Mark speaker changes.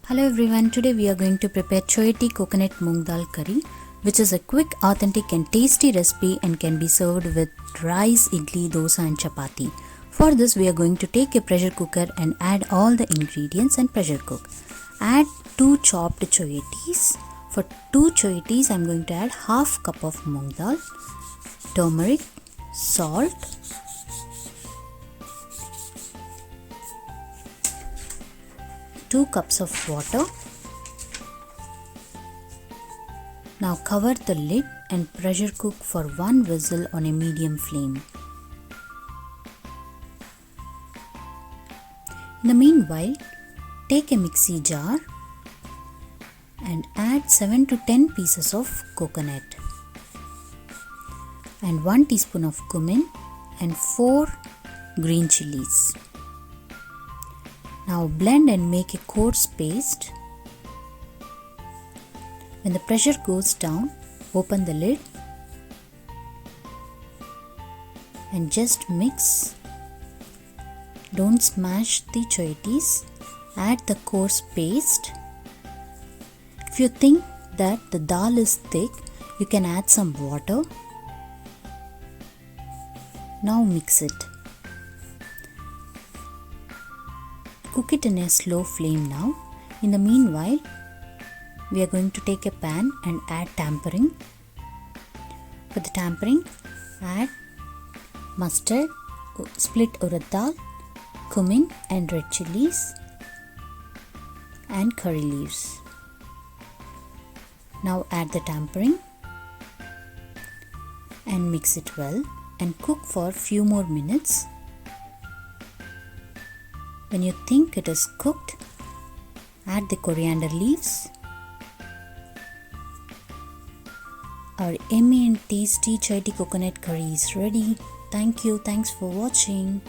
Speaker 1: Hello everyone, today we are going to prepare chayote coconut moongdal curry, which is a quick, authentic and tasty recipe and can be served with rice, idli, dosa and chapati. For this we are going to take a pressure cooker and add all the ingredients and pressure cook. Add 2 chopped chayotes. For 2 chayotes I am going to add half cup of moongdal, turmeric, salt, two cups of water. Now cover the lid and pressure cook for 1 whistle on a medium flame. In the meanwhile, take a mixie jar and add 7 to 10 pieces of coconut and 1 teaspoon of cumin and 4 green chillies. Now blend and make a coarse paste. When the pressure goes down, open the lid and just mix. Don't smash the chayotes. Add the coarse paste. If you think that the dal is thick, you can add some water. Now mix it. Cook it in a slow flame now. In the meanwhile, we are going to take a pan and add tampering. For the tampering, add mustard, split urad dal, cumin and red chillies and curry leaves. Now add the tampering and mix it well and cook for few more minutes. When you think it is cooked, add the coriander leaves. Our yummy and tasty chayote coconut curry is ready. Thanks for watching.